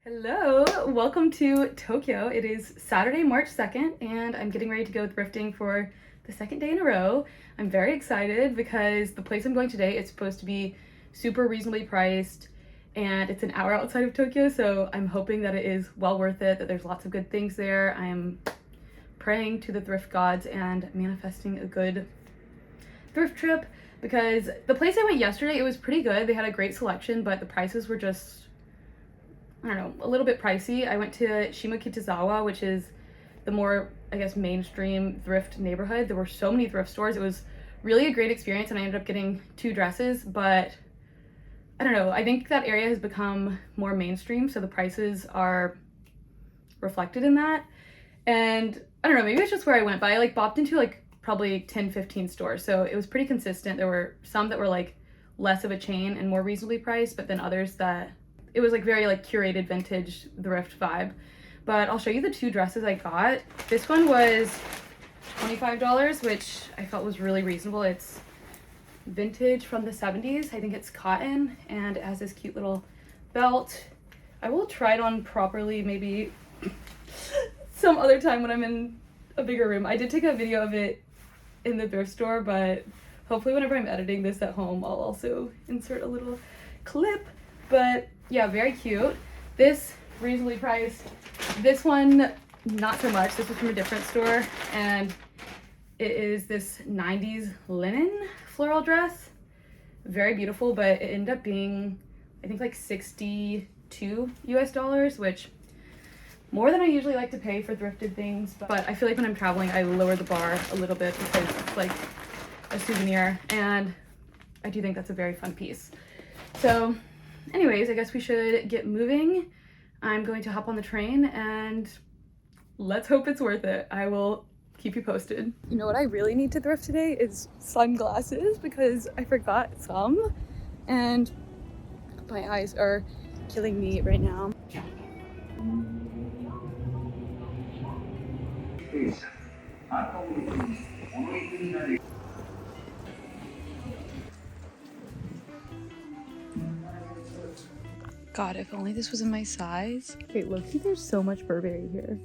Hello, welcome to Tokyo. It is Saturday, March 2nd, and I'm getting ready to go thrifting for the second day in a row. I'm very excited because the place I'm going today is supposed to be super reasonably priced and it's an hour outside of Tokyo, so I'm hoping that it is well worth it, that there's lots of good things there. I'm praying to the thrift gods and manifesting a good thrift trip because the place I went yesterday, it was pretty good. They had a great selection, but the prices were just, I don't know, a little bit pricey. I went to Shimokitazawa, which is the more, I guess, mainstream thrift neighborhood. There were so many thrift stores. It was really a great experience, and I ended up getting 2 dresses, but I don't know. I think that area has become more mainstream, so the prices are reflected in that. And I don't know, maybe it's just where I went, but I bopped into probably 10, 15 stores. So it was pretty consistent. There were some that were less of a chain and more reasonably priced, but then others that it was very curated vintage thrift vibe. But I'll show you the 2 dresses I got. This one was $25, which I felt was really reasonable. It's vintage from the 70s. I think it's cotton and it has this cute little belt. I will try it on properly maybe some other time when I'm in a bigger room. I did take a video of it in the thrift store, but hopefully whenever I'm editing this at home, I'll also insert a little clip. But yeah, very cute. This reasonably priced. This one, not so much. This was from a different store, and it is this 90s linen floral dress. Very beautiful, but it ended up being, I think, $62 US, which more than I usually like to pay for thrifted things. But I feel like when I'm traveling, I lower the bar a little bit because it's like a souvenir, and I do think that's a very fun piece. So anyways, I guess we should get moving. I'm going to hop on the train and let's hope it's worth it. I will keep you posted. You know what I really need to thrift today is sunglasses because I forgot some and my eyes are killing me right now. God, if only this was in my size. Wait, look, there's so much Burberry here.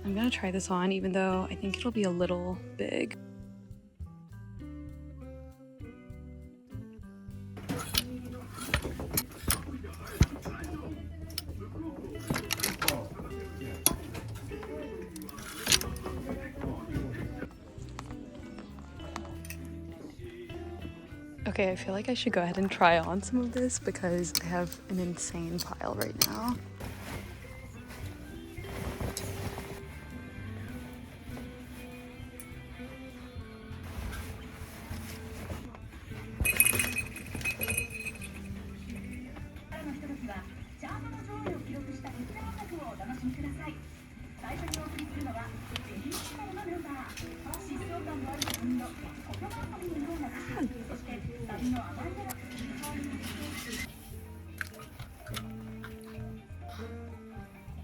I'm gonna try this on, even though I think it'll be a little big. Okay, I feel like I should go ahead and try on some of this because I have an insane pile right now.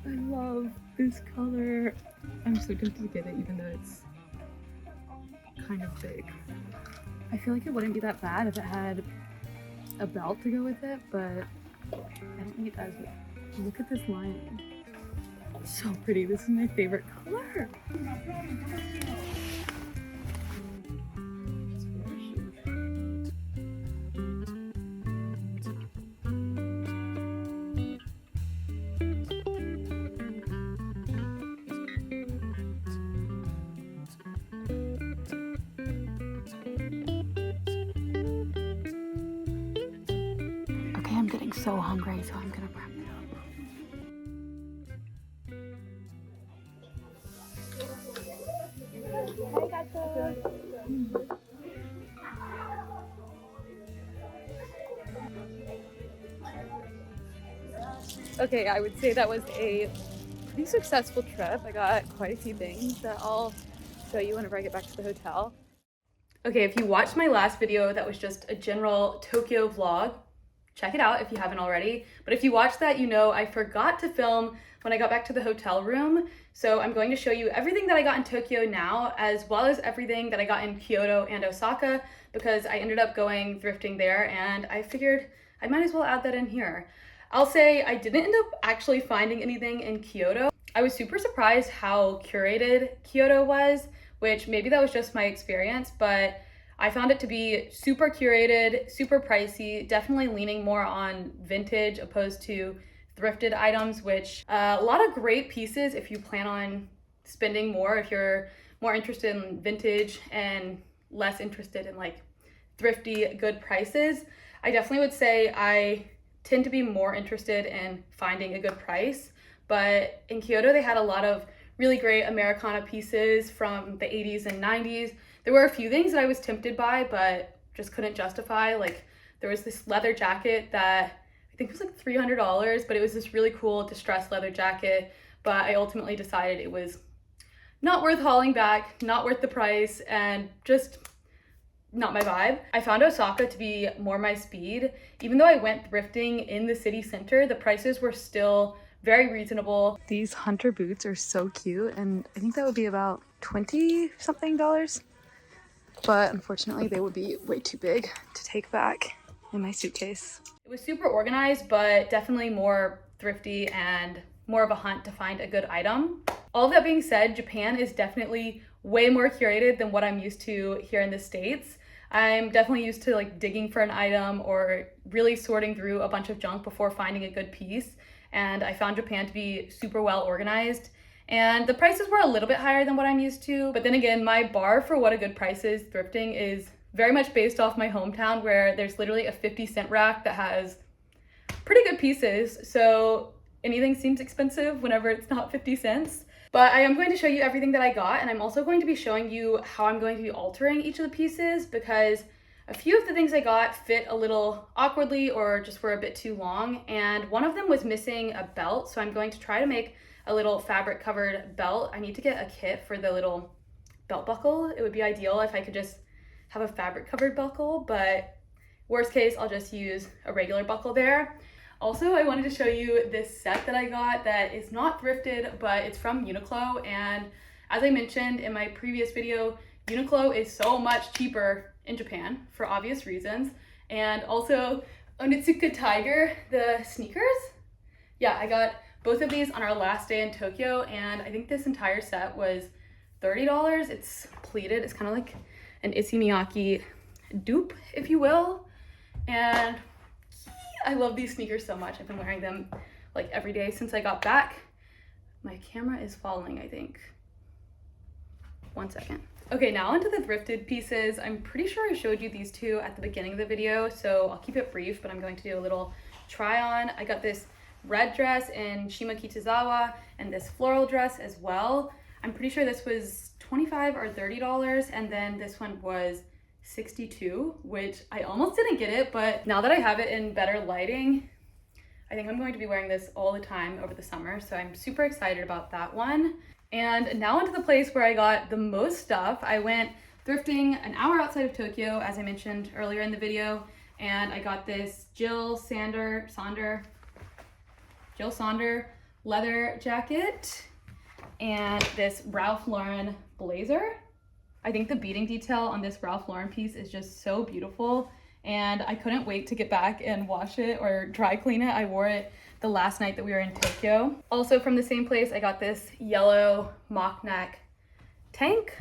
I love this color. I'm so tempted to get it even though it's kind of big. I feel like it wouldn't be that bad if it had a belt to go with it, but I don't think it does. Look at this lining. It's so pretty. This is my favorite color. I'm getting so hungry, so I'm gonna wrap it up. Okay, I would say that was a pretty successful trip. I got quite a few things that I'll show you whenever I get back to the hotel. Okay, if you watched my last video, that was just a general Tokyo vlog. Check it out if you haven't already. But if you watched that, you know I forgot to film when I got back to the hotel room. So I'm going to show you everything that I got in Tokyo now, as well as everything that I got in Kyoto and Osaka, because I ended up going thrifting there and I figured I might as well add that in here. I'll say I didn't end up actually finding anything in Kyoto. I was super surprised how curated Kyoto was, which maybe that was just my experience, but I found it to be super curated, super pricey, definitely leaning more on vintage opposed to thrifted items, which a lot of great pieces if you plan on spending more, if you're more interested in vintage and less interested in like thrifty, good prices. I definitely would say I tend to be more interested in finding a good price, but in Kyoto they had a lot of really great Americana pieces from the 80s and 90s. There were a few things that I was tempted by, but just couldn't justify. Like there was this leather jacket that I think was like $300, but it was this really cool distressed leather jacket. But I ultimately decided it was not worth hauling back, not worth the price, and just not my vibe. I found Osaka to be more my speed. Even though I went thrifting in the city center, the prices were still very reasonable. These hunter boots are so cute, and I think that would be about 20 something dollars. But unfortunately they would be way too big to take back in my suitcase. It was super organized, but definitely more thrifty and more of a hunt to find a good item. All of that being said, Japan is definitely way more curated than what I'm used to here in the States. I'm definitely used to like digging for an item or really sorting through a bunch of junk before finding a good piece. And I found Japan to be super well organized. And the prices were a little bit higher than what I'm used to. But then again, my bar for what a good price is thrifting is very much based off my hometown, where there's literally a 50-cent rack that has pretty good pieces. So anything seems expensive whenever it's not 50 cents. But I am going to show you everything that I got, and I'm also going to be showing you how I'm going to be altering each of the pieces, because a few of the things I got fit a little awkwardly or just were a bit too long, and one of them was missing a belt, so I'm going to try to make a little fabric covered belt. I need to get a kit for the little belt buckle. It would be ideal if I could just have a fabric covered buckle, but worst case, I'll just use a regular buckle there. Also, I wanted to show you this set that I got that is not thrifted, but it's from Uniqlo. And as I mentioned in my previous video, Uniqlo is so much cheaper in Japan for obvious reasons. And also Onitsuka Tiger, the sneakers. Yeah, I got both of these on our last day in Tokyo, and I think this entire set was $30. It's pleated. It's kind of like an Issey Miyake dupe, if you will. And I love these sneakers so much. I've been wearing them like every day since I got back. My camera is falling, I think. 1 second. Okay, now onto the thrifted pieces. I'm pretty sure I showed you these two at the beginning of the video, so I'll keep it brief, but I'm going to do a little try on. I got this red dress in Shima Kitazawa and this floral dress as well. I'm pretty sure this was $25 or $30, and then this one was $62, which I almost didn't get it, but now that I have it in better lighting, I think I'm going to be wearing this all the time over the summer, so I'm super excited about that one. And now onto the place where I got the most stuff. I went thrifting an hour outside of Tokyo, as I mentioned earlier in the video, and I got this Jill Sander leather jacket and this Ralph Lauren blazer. I think the beading detail on this Ralph Lauren piece is just so beautiful, and I couldn't wait to get back and wash it or dry clean it. I wore it the last night that we were in Tokyo. Also from the same place, I got this yellow mock neck tank,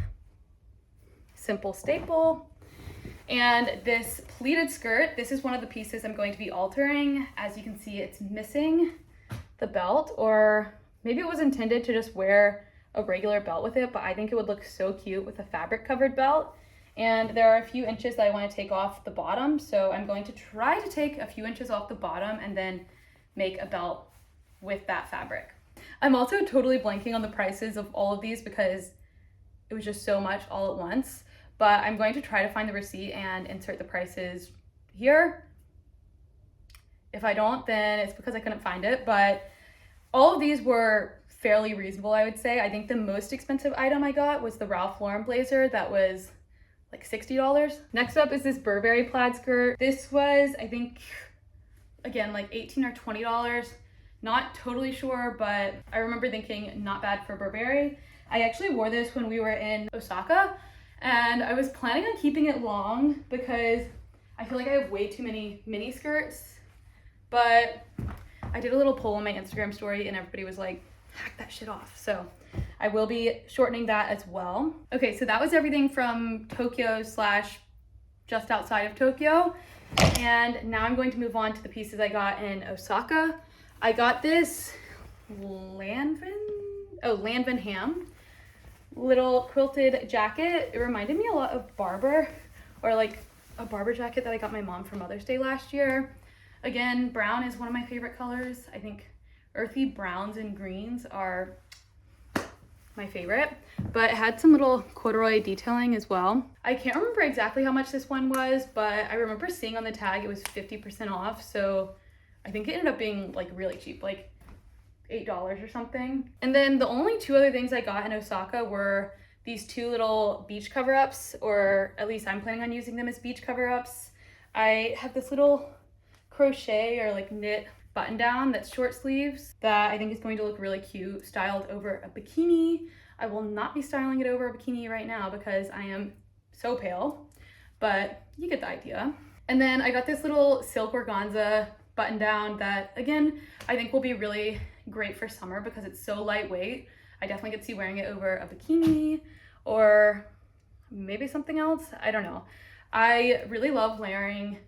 simple staple, and this pleated skirt. This is one of the pieces I'm going to be altering. As you can see, it's missing the belt, or maybe it was intended to just wear a regular belt with it, but I think it would look so cute with a fabric covered belt. And there are a few inches that I want to take off the bottom, so I'm going to try to take a few inches off the bottom and then make a belt with that fabric. I'm also totally blanking on the prices of all of these because it was just so much all at once, but I'm going to try to find the receipt and insert the prices here. If I don't, then it's because I couldn't find it, but all of these were fairly reasonable, I would say. I think the most expensive item I got was the Ralph Lauren blazer that was like $60. Next up is this Burberry plaid skirt. This was, I think, again, like $18 or $20. Not totally sure, but I remember thinking not bad for Burberry. I actually wore this when we were in Osaka, and I was planning on keeping it long because I feel like I have way too many mini skirts, but I did a little poll on my Instagram story and everybody was like, hack that shit off. So I will be shortening that as well. Okay, so that was everything from Tokyo slash just outside of Tokyo. And now I'm going to move on to the pieces I got in Osaka. I got this Lanvin Ham little quilted jacket. It reminded me a lot of Barber, or like a Barber jacket that I got my mom for Mother's Day last year. Again, brown is one of my favorite colors. I think earthy browns and greens are my favorite, but it had some little corduroy detailing as well. I can't remember exactly how much this one was, but I remember seeing on the tag it was 50% off, so I think it ended up being like really cheap, like $8 or something. And then the only two other things I got in Osaka were these two little beach cover-ups, or at least I'm planning on using them as beach cover-ups. I have this little crochet or like knit button down that's short sleeves that I think is going to look really cute styled over a bikini. I will not be styling it over a bikini right now because I am so pale, but you get the idea. And then I got this little silk organza button down that, again, I think will be really great for summer because it's so lightweight. I definitely could see wearing it over a bikini or maybe something else. I don't know. I really love layering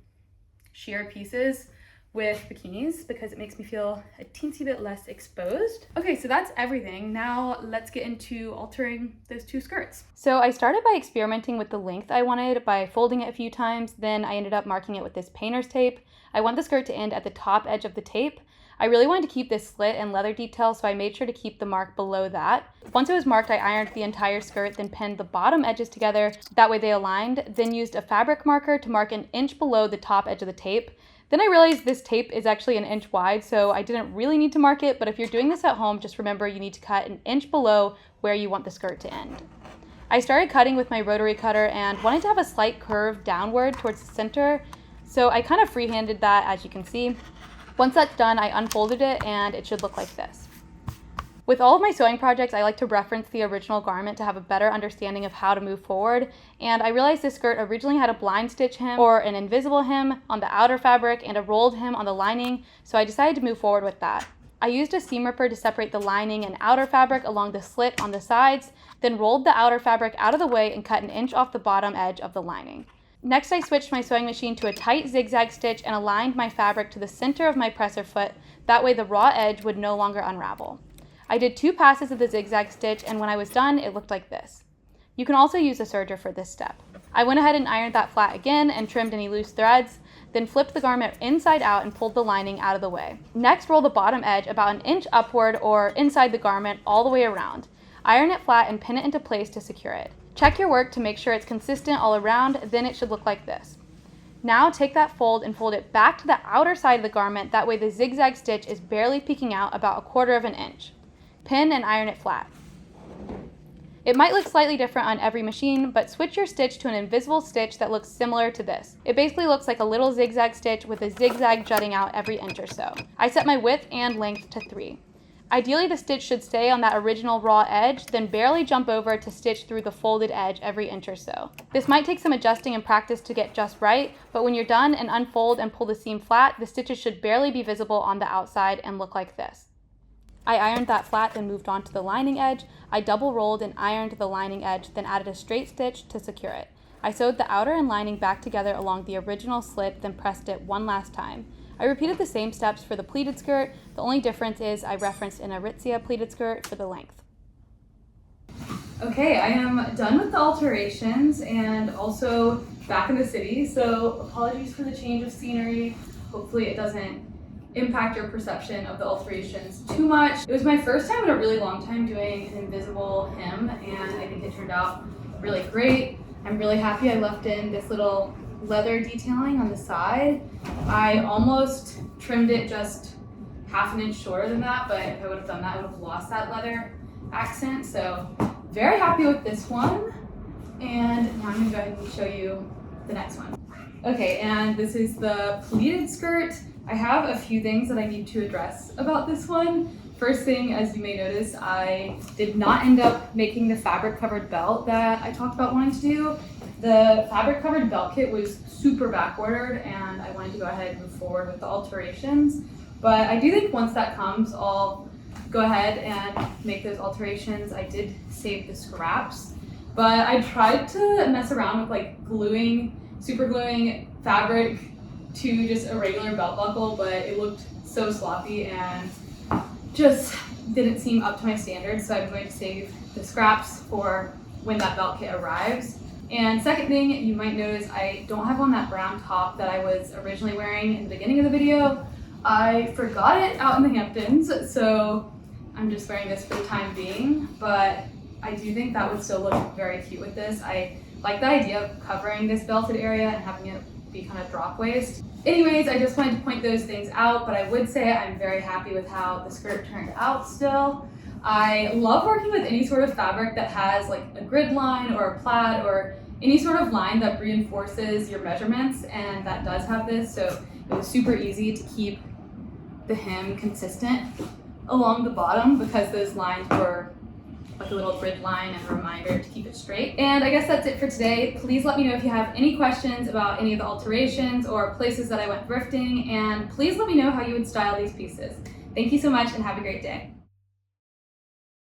sheer pieces with bikinis because it makes me feel a teensy bit less exposed. Okay, so that's everything. Now let's get into altering those two skirts. So I started by experimenting with the length I wanted by folding it a few times. Then I ended up marking it with this painter's tape. I want the skirt to end at the top edge of the tape. I really wanted to keep this slit and leather detail, so I made sure to keep the mark below that. Once it was marked, I ironed the entire skirt, then pinned the bottom edges together. That way they aligned, then used a fabric marker to mark an inch below the top edge of the tape. Then I realized this tape is actually an inch wide, so I didn't really need to mark it, but if you're doing this at home, just remember you need to cut an inch below where you want the skirt to end. I started cutting with my rotary cutter and wanted to have a slight curve downward towards the center, so I kind of freehanded that, as you can see. Once that's done, I unfolded it and it should look like this. With all of my sewing projects, I like to reference the original garment to have a better understanding of how to move forward. And I realized this skirt originally had a blind stitch hem or an invisible hem on the outer fabric and a rolled hem on the lining, so I decided to move forward with that. I used a seam ripper to separate the lining and outer fabric along the slit on the sides, then rolled the outer fabric out of the way and cut an inch off the bottom edge of the lining. Next, I switched my sewing machine to a tight zigzag stitch and aligned my fabric to the center of my presser foot. That way the raw edge would no longer unravel. I did 2 passes of the zigzag stitch, and when I was done, it looked like this. You can also use a serger for this step. I went ahead and ironed that flat again and trimmed any loose threads, then flipped the garment inside out and pulled the lining out of the way. Next, roll the bottom edge about an inch upward or inside the garment all the way around. Iron it flat and pin it into place to secure it. Check your work to make sure it's consistent all around, then it should look like this. Now take that fold and fold it back to the outer side of the garment, that way the zigzag stitch is barely peeking out about 1/4 inch. Pin and iron it flat. It might look slightly different on every machine, but switch your stitch to an invisible stitch that looks similar to this. It basically looks like a little zigzag stitch with a zigzag jutting out every inch or so. I set my width and length to 3. Ideally, the stitch should stay on that original raw edge, then barely jump over to stitch through the folded edge every inch or so. This might take some adjusting and practice to get just right, but when you're done and unfold and pull the seam flat, the stitches should barely be visible on the outside and look like this. I ironed that flat, then moved on to the lining edge. I double rolled and ironed the lining edge, then added a straight stitch to secure it. I sewed the outer and lining back together along the original slit, then pressed it one last time. I repeated the same steps for the pleated skirt. The only difference is I referenced an Aritzia pleated skirt for the length. Okay, I am done with the alterations and also back in the city, so apologies for the change of scenery. Hopefully it doesn't impact your perception of the alterations too much. It was my first time in a really long time doing an invisible hem, and I think it turned out really great. I'm really happy I left in this little leather detailing on the side. I almost trimmed it just 1/2 inch shorter than that, but if I would have done that, I would have lost that leather accent. So very happy with this one. And now I'm gonna go ahead and show you the next one. Okay, and this is the pleated skirt. I have a few things that I need to address about this one. First thing, as you may notice, I did not end up making the fabric covered belt that I talked about wanting to do. The fabric covered belt kit was super back ordered, and I wanted to go ahead and move forward with the alterations. But I do think once that comes, I'll go ahead and make those alterations. I did save the scraps, but I tried to mess around with like super gluing fabric to just a regular belt buckle, but it looked so sloppy and just didn't seem up to my standards. So I'm going to save the scraps for when that belt kit arrives. And second thing you might notice, I don't have on that brown top that I was originally wearing in the beginning of the video. I forgot it out in the Hamptons, so I'm just wearing this for the time being, but I do think that would still look very cute with this. I like the idea of covering this belted area and having it be kind of drop waist. Anyways, I just wanted to point those things out, but I would say I'm very happy with how the skirt turned out still. I love working with any sort of fabric that has like a grid line or a plaid or any sort of line that reinforces your measurements, and that does have this, so it was super easy to keep the hem consistent along the bottom because those lines were like a little grid line and a reminder to keep it straight. And I guess that's it for today. Please let me know if you have any questions about any of the alterations or places that I went thrifting, and please let me know how you would style these pieces. Thank you so much and have a great day.